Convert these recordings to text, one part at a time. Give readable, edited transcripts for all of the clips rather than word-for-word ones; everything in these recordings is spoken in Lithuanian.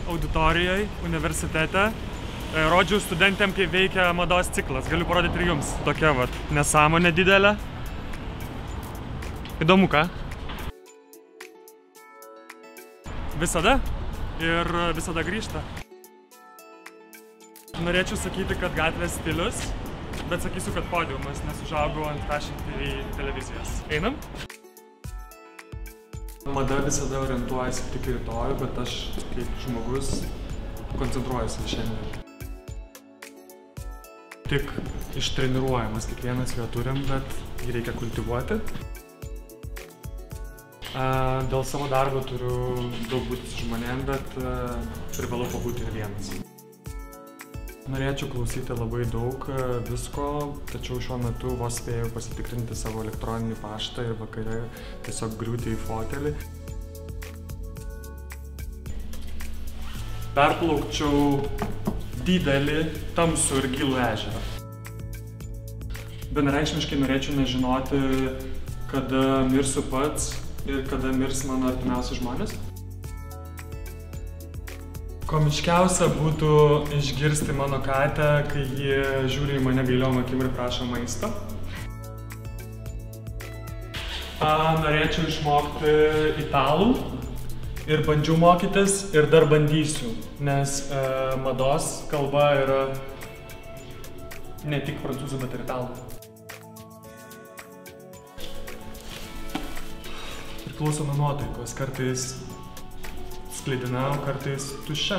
auditorijai, universitete. Rodžiau studentėm, kaip veikia mados ciklas. Galiu parodyti ir jums. Tokia vat nesąmonė didelė. Įdomu, ką? Visada ir visada grįžta. Norėčiau sakyti, kad gatvės stilius, bet sakysiu, kad podiumas, nes užaugau ant Fashion TV televizijos. Einam? Mada visada orientuojasi tik į rytojų, bet aš kaip žmogus koncentruojuosi šiandien. Tik ištreniruojamas, kiekvienas jo turim, bet jį reikia kultivuoti. Dėl savo darbo turiu daug būti su žmonėm, bet privalau pabūti ir vienas. Norėčiau klausyti labai daug visko, tačiau šiuo metu vos spėjau pasitikrinti savo elektroninį paštą ir vakare tiesiog griūti į fotelį. Perplaukčiau didelį, tamsų ir gilų ežerą. Vienareikšmiškai norėčiau nežinoti, kada mirsiu pats ir kada mirs mano artimiausi žmonės. Komiškiausia būtų išgirsti mano katę, kai ji žiūri į mane gailiom akim ir prašo maisto. Norėčiau išmokti italų ir bandžiau mokytis ir dar bandysiu, nes mados kalba yra ne tik prancūzų, bet ir italų. Priklauso nuo nuotaikos, kartais sklidina, kartais tuščia.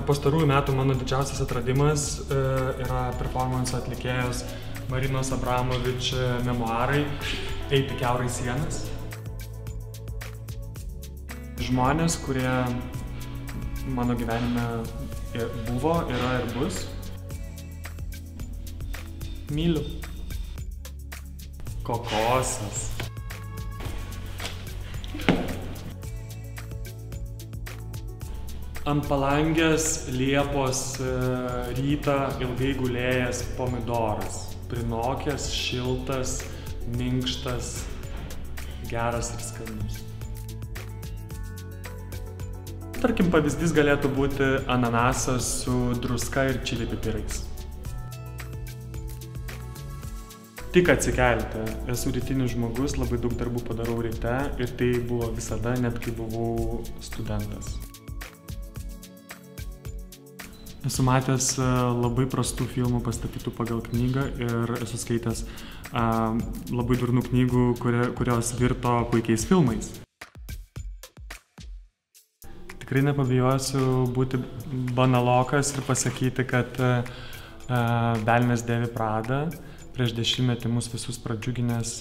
Pastarųjų metų mano didžiausias atradimas yra performance atlikėjos Marinos Abramovič memuarai Eiti kiaurai sienas. Žmonės, kurie mano gyvenime buvo, yra ir bus, myliu. Kokosas. Ant palangės Liepos rytą ilgai gulėjęs pomidoras. Prinokęs, šiltas, minkštas, geras ir skanus. Tarkim, pavyzdys galėtų būti ananasas su druska ir čili pipirais. Tik atsikelti. Esu rytinis žmogus, labai daug darbų padarau ryte ir tai buvo visada, net kai buvau studentas. Esu matęs labai prastų filmų pastatytų pagal knygą ir esu skaitęs labai durnų knygų, kurios virto puikiais filmais. Tikrai nepabijosiu būti banalokas ir pasakyti, kad Velnias dėvi Pradą prieš 10 metį mus visus pradžiuginęs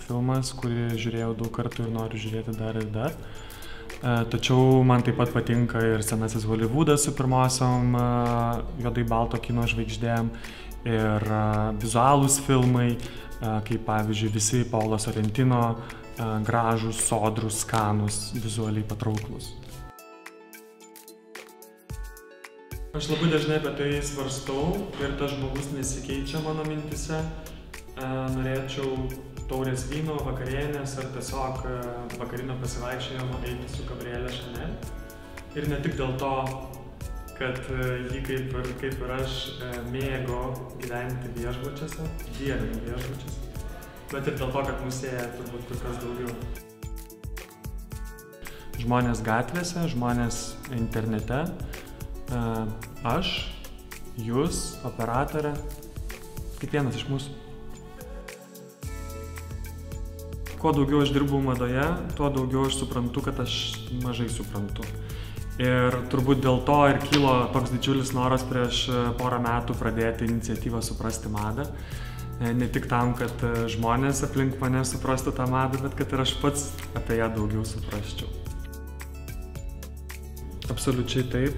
filmas, kurį žiūrėjau daug kartų ir noriu žiūrėti dar ir dar. Tačiau man taip pat patinka ir senasis Hollywoodas su pirmosiom juodai balto kino žvaigždėm ir vizualūs filmai, kaip pavyzdžiui visi Paulo Sorrentino, gražūs, sodrūs, skanūs, vizualiai patrauklūs. Aš labai dažnai apie tai svarstau ir tas žmogus nesikeičia mano mintise. Norėčiau taurės vyno, vakarienės ar tiesiog vakarinio pasivaikščiojimo eiti su Gabrielė Chanel. Ir ne tik dėl to, kad ji kaip ir aš mėgo gyventi viešbučiuose, dievinu viešbučius, bet ir dėl to, kad mus sieja turbūt kur kas daugiau. Žmonės gatvėse, žmonės internete, aš, jūs, operatorė, kiekvienas iš mūsų. Kuo daugiau aš dirbu madoje, tuo daugiau aš suprantu, kad aš mažai suprantu. Ir turbūt dėl to ir kilo toks didžiulis noras prieš porą metų pradėti iniciatyvą Suprasti madą. Ne tik tam, kad žmonės aplink mane suprastų tą madą, bet kad ir aš pats apie ją daugiau suprasčiau. Absoliučiai taip,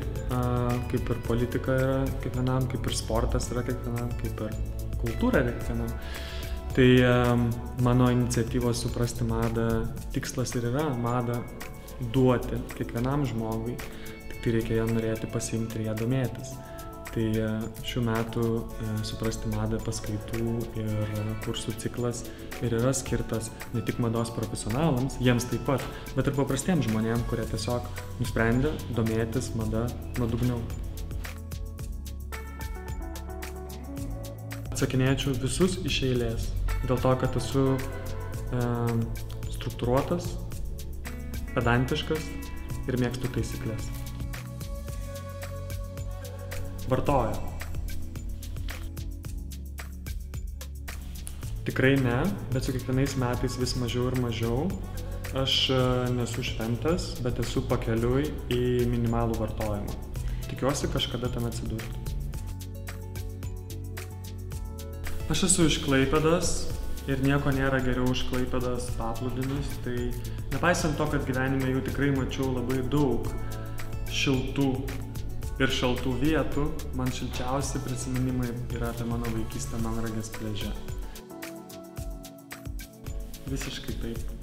kaip ir politika yra kiekvienam, kaip ir sportas yra kiekvienam, kaip ir kultūra yra kiekvienam. Tai mano iniciatyvos Suprasti madą tikslas ir yra madą duoti kiekvienam žmogui, tik tai reikia ją norėti pasiimti ir ją domėtis. Tai šių metų Suprasti madą paskaitų ir kursų ciklas ir yra skirtas ne tik mados profesionalams, jiems taip pat, bet ir paprastiems žmonėms, kurie tiesiog nusprendė domėtis mada nuodugniau. Atsakinėčiau visus iš eilės, dėl to, kad esu struktūruotas, pedantiškas ir mėgstu taisyklės. Vartoja. Tikrai ne, bet su kiekvienais metais vis mažiau ir mažiau. Aš nesu šventas, bet esu pakeliui į minimalų vartojimą. Tikiuosi kažkada ten atsidurti. Aš esu iš Klaipėdos ir nieko nėra geriau už Klaipėdos paplūdimius, tai nepaisant to, kad gyvenime jų tikrai mačiau labai daug šiltų ir šaltų vietų, man šilčiausi prisiminimai yra apie mano vaikystę Melnragės pliaže. Visiškai taip.